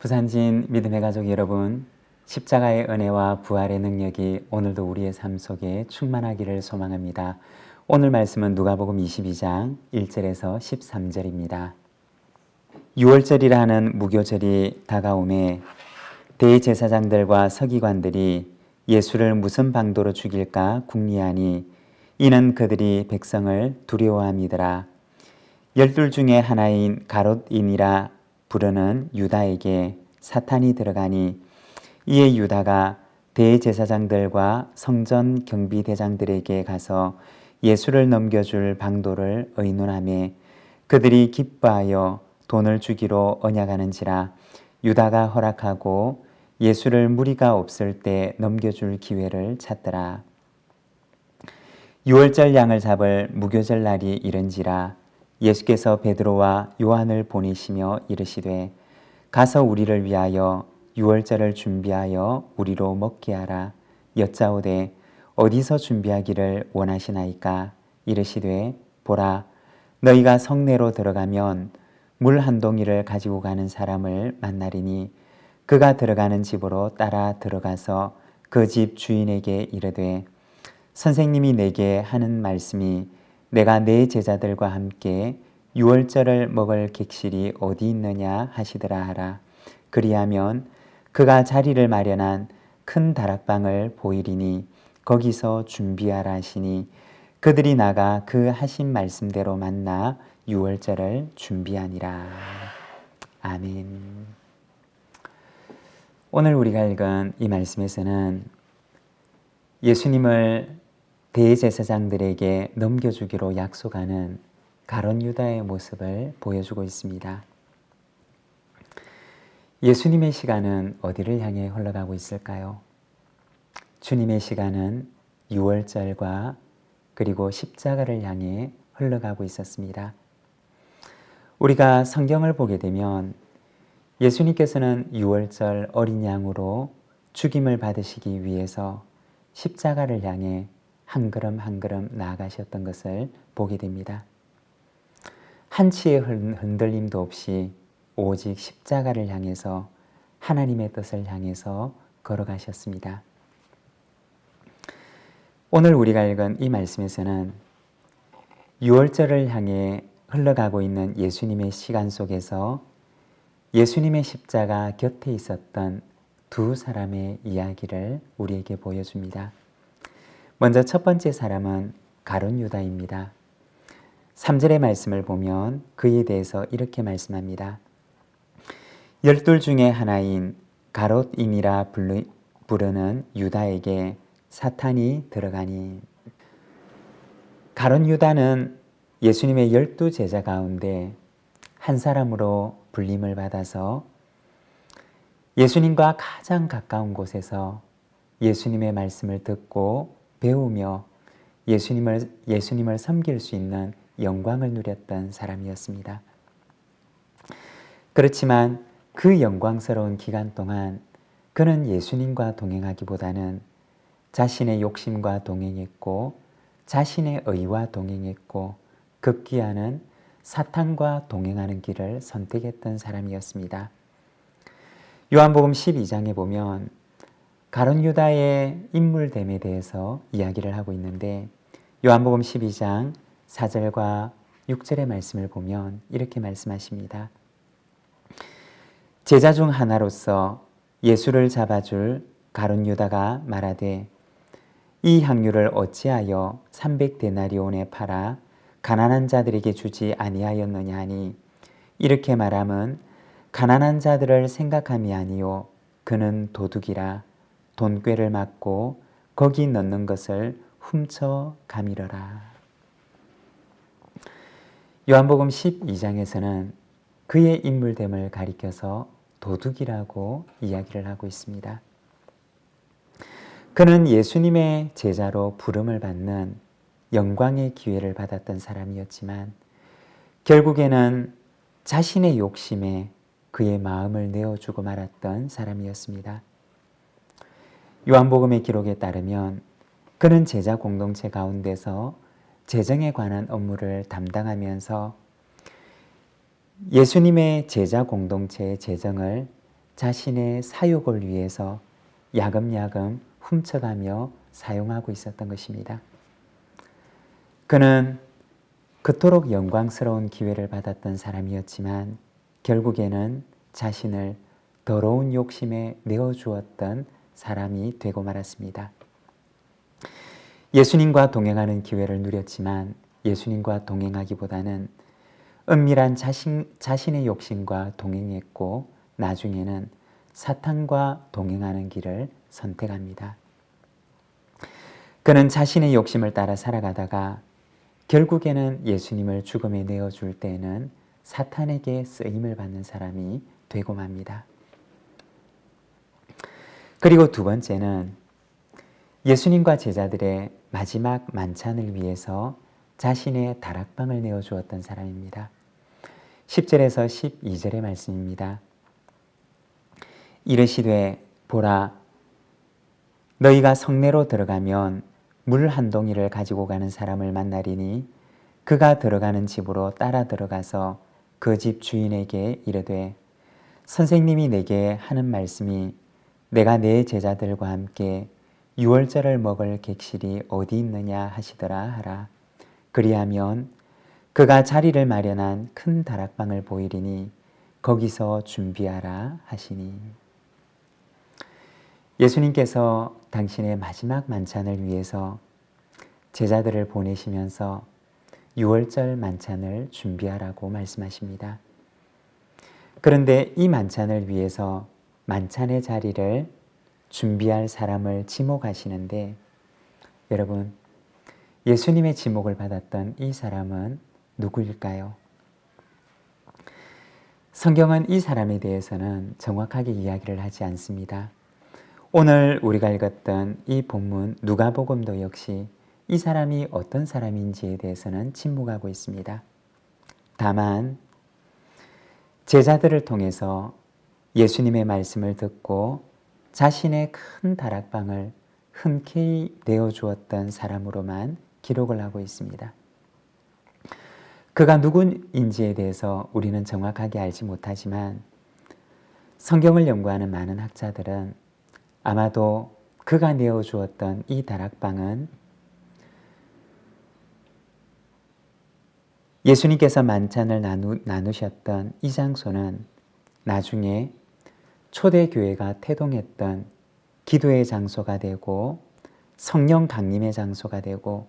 부산진 믿음의 가족 여러분, 십자가의 은혜와 부활의 능력이 오늘도 우리의 삶 속에 충만하기를 소망합니다. 오늘 말씀은 누가복음 22장 1절에서 13절입니다. 유월절이라 하는 무교절이 다가오매 대제사장들과 서기관들이 예수를 무슨 방도로 죽일까 궁리하니 이는 그들이 백성을 두려워함이더라. 12 중에 하나인 가롯인이라 부르는 유다에게 사탄이 들어가니 이에 유다가 대제사장들과 성전 경비대장들에게 가서 예수를 넘겨줄 방도를 의논하며 그들이 기뻐하여 돈을 주기로 언약하는지라. 유다가 허락하고 예수를 무리가 없을 때 넘겨줄 기회를 찾더라. 유월절 양을 잡을 무교절 날이 이른지라. 예수께서 베드로와 요한을 보내시며 이르시되 가서 우리를 위하여 유월절을 준비하여 우리로 먹게 하라. 여짜오되 어디서 준비하기를 원하시나이까? 이르시되 보라, 너희가 성내로 들어가면 물 한 동이를 가지고 가는 사람을 만나리니 그가 들어가는 집으로 따라 들어가서 그 집 주인에게 이르되 선생님이 내게 하는 말씀이 내가 내 제자들과 함께 유월절을 먹을 객실이 어디 있느냐 하시더라 하라. 그리하면 그가 자리를 마련한 큰 다락방을 보이리니 거기서 준비하라 하시니 그들이 나가 그 하신 말씀대로 만나 유월절을 준비하니라. 아멘. 오늘 우리가 읽은 이 말씀에서는 예수님을 대제사장들에게 넘겨주기로 약속하는 가룟 유다의 모습을 보여주고 있습니다. 예수님의 시간은 어디를 향해 흘러가고 있을까요? 주님의 시간은 유월절과 그리고 십자가를 향해 흘러가고 있었습니다. 우리가 성경을 보게 되면 예수님께서는 유월절 어린 양으로 죽임을 받으시기 위해서 십자가를 향해 한 걸음 한 걸음 나아가셨던 것을 보게 됩니다. 한치의 흔들림도 없이 오직 십자가를 향해서 하나님의 뜻을 향해서 걸어가셨습니다. 오늘 우리가 읽은 이 말씀에서는 유월절을 향해 흘러가고 있는 예수님의 시간 속에서 예수님의 십자가 곁에 있었던 두 사람의 이야기를 우리에게 보여줍니다. 먼저 첫 번째 사람은 가룟 유다입니다. 3절의 말씀을 보면 그에 대해서 이렇게 말씀합니다. 12 중에 하나인 가롯인이라 부르는 유다에게 사탄이 들어가니. 가룟 유다는 예수님의 12 제자 가운데 한 사람으로 불림을 받아서 예수님과 가장 가까운 곳에서 예수님의 말씀을 듣고 배우며 예수님을 섬길 수 있는 영광을 누렸던 사람이었습니다. 그렇지만 그 영광스러운 기간 동안 그는 예수님과 동행하기보다는 자신의 욕심과 동행했고 자신의 의와 동행했고 급기야는 사탄과 동행하는 길을 선택했던 사람이었습니다. 요한복음 12장에 보면 가룟 유다의 인물됨에 대해서 이야기를 하고 있는데 요한복음 12장 4절과 6절의 말씀을 보면 이렇게 말씀하십니다. 제자 중 하나로서 예수를 잡아줄 가룟 유다가 말하되 이 향유를 어찌하여 300데나리온에 팔아 가난한 자들에게 주지 아니하였느냐 하니 이렇게 말함은 가난한 자들을 생각함이 아니요 그는 도둑이라 돈꾀를 맞고 거기 넣는 것을 훔쳐 가미러라. 요한복음 12장에서는 그의 인물됨을 가리켜서 도둑이라고 이야기를 하고 있습니다. 그는 예수님의 제자로 부름을 받는 영광의 기회를 받았던 사람이었지만 결국에는 자신의 욕심에 그의 마음을 내어주고 말았던 사람이었습니다. 요한복음의 기록에 따르면 그는 제자 공동체 가운데서 재정에 관한 업무를 담당하면서 예수님의 제자 공동체의 재정을 자신의 사욕을 위해서 야금야금 훔쳐가며 사용하고 있었던 것입니다. 그는 그토록 영광스러운 기회를 받았던 사람이었지만 결국에는 자신을 더러운 욕심에 내어주었던 사람이 되고 말았습니다. 예수님과 동행하는 기회를 누렸지만 예수님과 동행하기보다는 은밀한 자신의 욕심과 동행했고 나중에는 사탄과 동행하는 길을 선택합니다. 그는 자신의 욕심을 따라 살아가다가 결국에는 예수님을 죽음에 내어줄 때에는 사탄에게 쓰임을 받는 사람이 되고 맙니다. 그리고 두 번째는 예수님과 제자들의 마지막 만찬을 위해서 자신의 다락방을 내어주었던 사람입니다. 10절에서 12절의 말씀입니다. 이르시되 보라 너희가 성내로 들어가면 물 한 동이를 가지고 가는 사람을 만나리니 그가 들어가는 집으로 따라 들어가서 그 집 주인에게 이르되 선생님이 내게 하는 말씀이 내가 내 제자들과 함께 유월절을 먹을 객실이 어디 있느냐 하시더라 하라. 그리하면 그가 자리를 마련한 큰 다락방을 보이리니 거기서 준비하라 하시니. 예수님께서 당신의 마지막 만찬을 위해서 제자들을 보내시면서 유월절 만찬을 준비하라고 말씀하십니다. 그런데 이 만찬을 위해서 만찬의 자리를 준비할 사람을 지목하시는데 여러분 예수님의 지목을 받았던 이 사람은 누구일까요? 성경은 이 사람에 대해서는 정확하게 이야기를 하지 않습니다. 오늘 우리가 읽었던 이 본문 누가복음도 역시 이 사람이 어떤 사람인지에 대해서는 침묵하고 있습니다. 다만 제자들을 통해서 예수님의 말씀을 듣고 자신의 큰 다락방을 흔쾌히 내어주었던 사람으로만 기록을 하고 있습니다. 그가 누구인지에 대해서 우리는 정확하게 알지 못하지만 성경을 연구하는 많은 학자들은 아마도 그가 내어주었던 이 다락방은 예수님께서 만찬을 나누셨던 이 장소는 나중에 초대교회가 태동했던 기도의 장소가 되고 성령 강림의 장소가 되고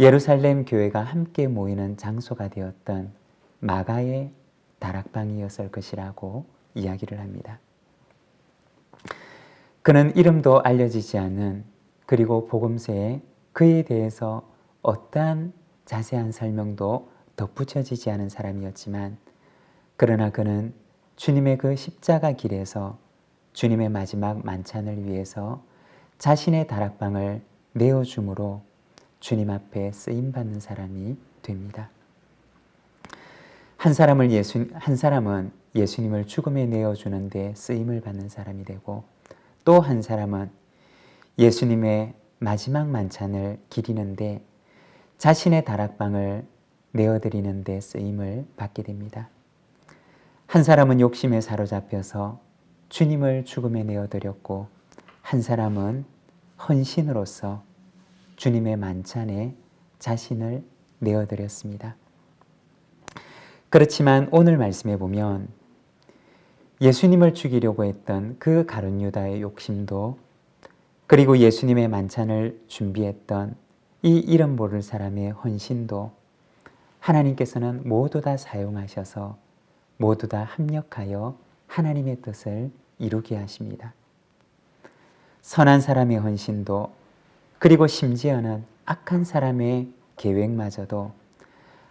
예루살렘 교회가 함께 모이는 장소가 되었던 마가의 다락방이었을 것이라고 이야기를 합니다. 그는 이름도 알려지지 않은 그리고 복음서에 그에 대해서 어떠한 자세한 설명도 덧붙여지지 않은 사람이었지만 그러나 그는 주님의 그 십자가 길에서 주님의 마지막 만찬을 위해서 자신의 다락방을 내어줌으로 주님 앞에 쓰임받는 사람이 됩니다. 한 사람은 예수님을 죽음에 내어주는 데 쓰임을 받는 사람이 되고 또 한 사람은 예수님의 마지막 만찬을 기리는데 자신의 다락방을 내어드리는 데 쓰임을 받게 됩니다. 한 사람은 욕심에 사로잡혀서 주님을 죽음에 내어드렸고 한 사람은 헌신으로서 주님의 만찬에 자신을 내어드렸습니다. 그렇지만 오늘 말씀에 보면 예수님을 죽이려고 했던 그 가룟 유다의 욕심도 그리고 예수님의 만찬을 준비했던 이 이름 모를 사람의 헌신도 하나님께서는 모두 다 사용하셔서 모두 다 합력하여 하나님의 뜻을 이루게 하십니다. 선한 사람의 헌신도 그리고 심지어는 악한 사람의 계획마저도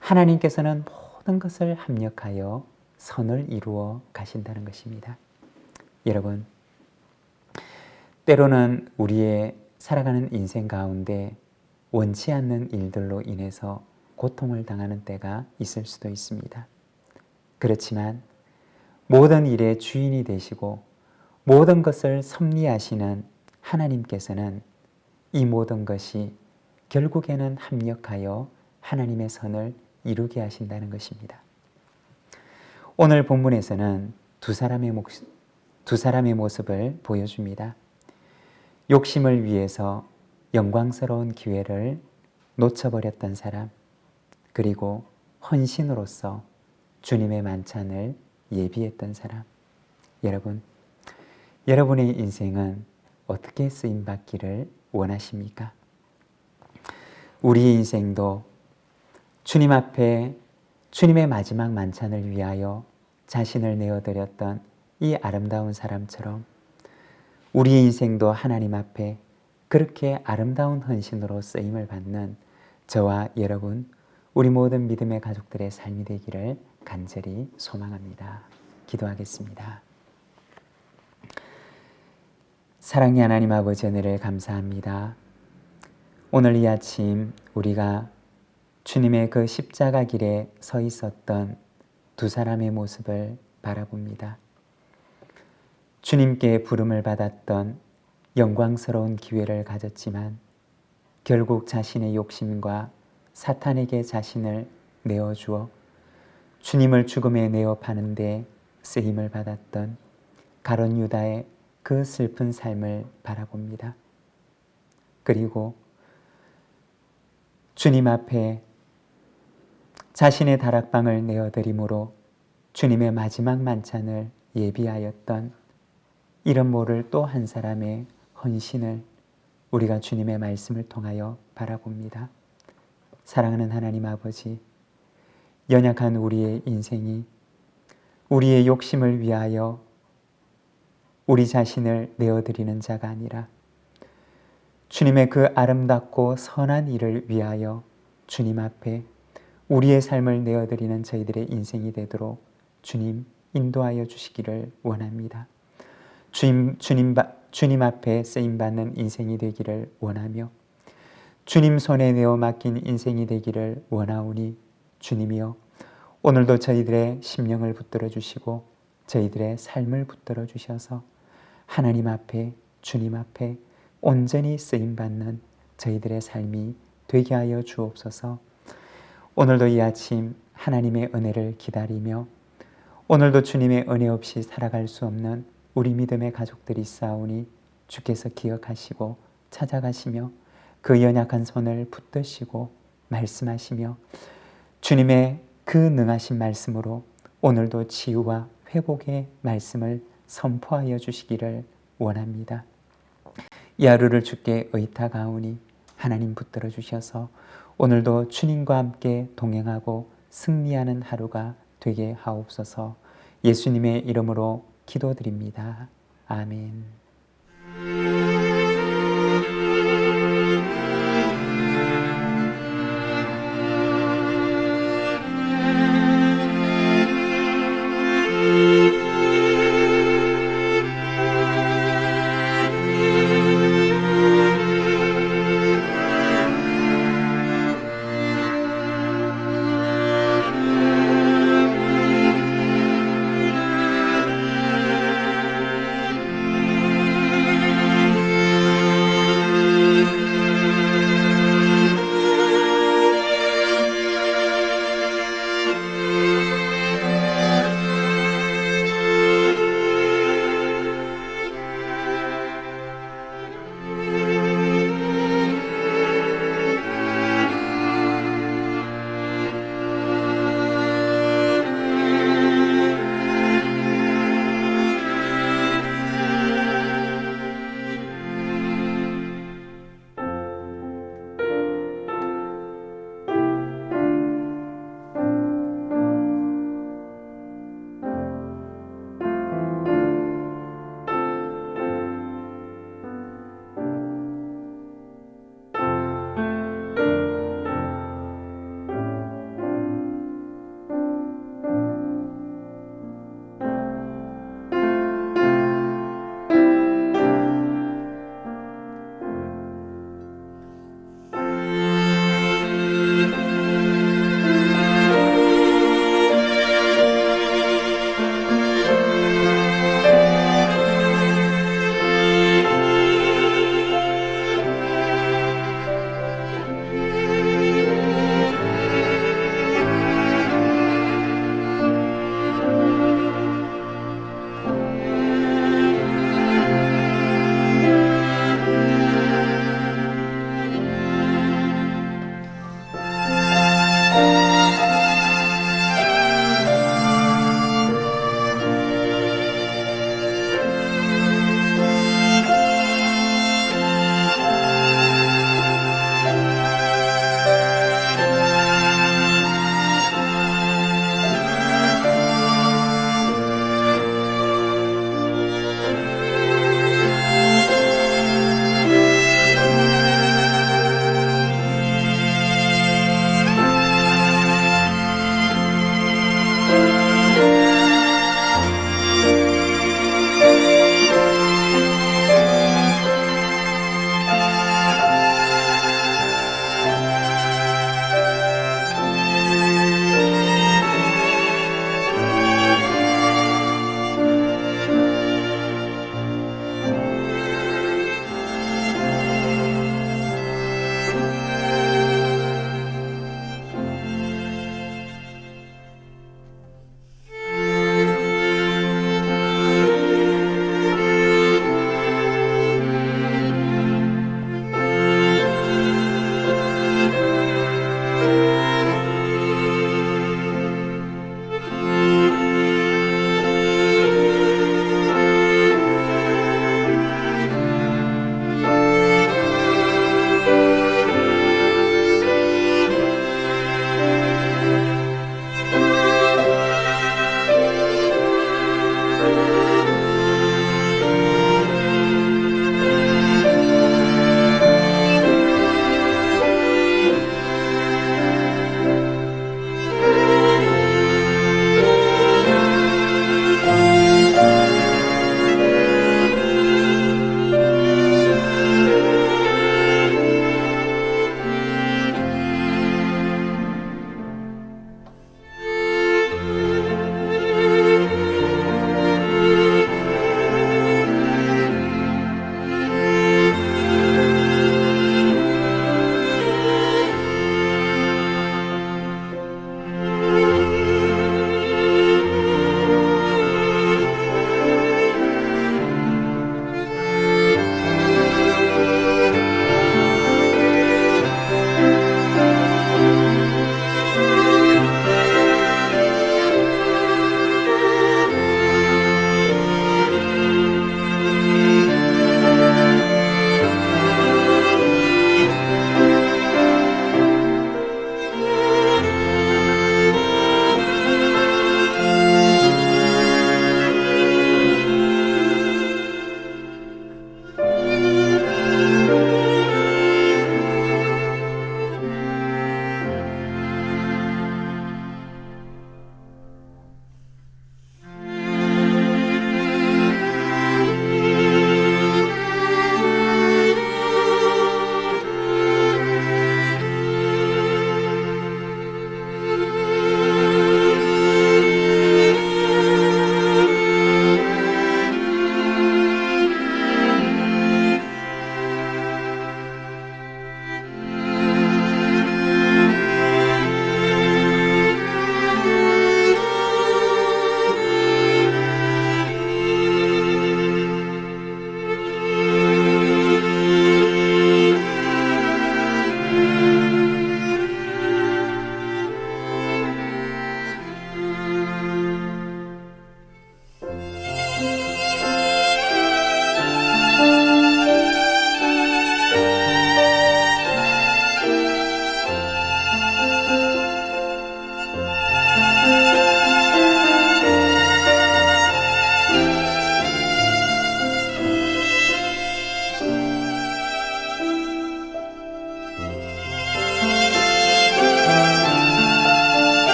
하나님께서는 모든 것을 합력하여 선을 이루어 가신다는 것입니다. 여러분, 때로는 우리의 살아가는 인생 가운데 원치 않는 일들로 인해서 고통을 당하는 때가 있을 수도 있습니다. 그렇지만 모든 일의 주인이 되시고 모든 것을 섭리하시는 하나님께서는 이 모든 것이 결국에는 합력하여 하나님의 선을 이루게 하신다는 것입니다. 오늘 본문에서는 두 사람의 두 사람의 모습을 보여줍니다. 욕심을 위해서 영광스러운 기회를 놓쳐버렸던 사람, 그리고 헌신으로서 주님의 만찬을 예비했던 사람. 여러분, 여러분의 인생은 어떻게 쓰임받기를 원하십니까? 우리의 인생도 주님 앞에 주님의 마지막 만찬을 위하여 자신을 내어드렸던 이 아름다운 사람처럼 우리의 인생도 하나님 앞에 그렇게 아름다운 헌신으로 쓰임을 받는 저와 여러분, 우리 모든 믿음의 가족들의 삶이 되기를 간절히 소망합니다. 기도하겠습니다. 사랑의 하나님 아버지, 은혜를 감사합니다. 오늘 이 아침 우리가 주님의 그 십자가 길에 서 있었던 두 사람의 모습을 바라봅니다. 주님께 부름을 받았던 영광스러운 기회를 가졌지만 결국 자신의 욕심과 사탄에게 자신을 내어주어 주님을 죽음에 내어 파는데 쓰임을 받았던 가룟 유다의 그 슬픈 삶을 바라봅니다. 그리고 주님 앞에 자신의 다락방을 내어드림으로 주님의 마지막 만찬을 예비하였던 이런 모를 또 한 사람의 헌신을 우리가 주님의 말씀을 통하여 바라봅니다. 사랑하는 하나님 아버지, 연약한 우리의 인생이 우리의 욕심을 위하여 우리 자신을 내어드리는 자가 아니라 주님의 그 아름답고 선한 일을 위하여 주님 앞에 우리의 삶을 내어드리는 저희들의 인생이 되도록 주님 인도하여 주시기를 원합니다. 주님 앞에 쓰임받는 인생이 되기를 원하며 주님 손에 내어 맡긴 인생이 되기를 원하오니 주님이여, 오늘도 저희들의 심령을 붙들어 주시고 저희들의 삶을 붙들어 주셔서 하나님 앞에, 주님 앞에 온전히 쓰임받는 저희들의 삶이 되게 하여 주옵소서. 오늘도 이 아침 하나님의 은혜를 기다리며 오늘도 주님의 은혜 없이 살아갈 수 없는 우리 믿음의 가족들이 있사오니 주께서 기억하시고 찾아가시며 그 연약한 손을 붙드시고 말씀하시며 주님의 그 능하신 말씀으로 오늘도 치유와 회복의 말씀을 선포하여 주시기를 원합니다. 이 하루를 주께 의탁하오니 하나님 붙들어 주셔서 오늘도 주님과 함께 동행하고 승리하는 하루가 되게 하옵소서. 예수님의 이름으로 기도드립니다. 아멘.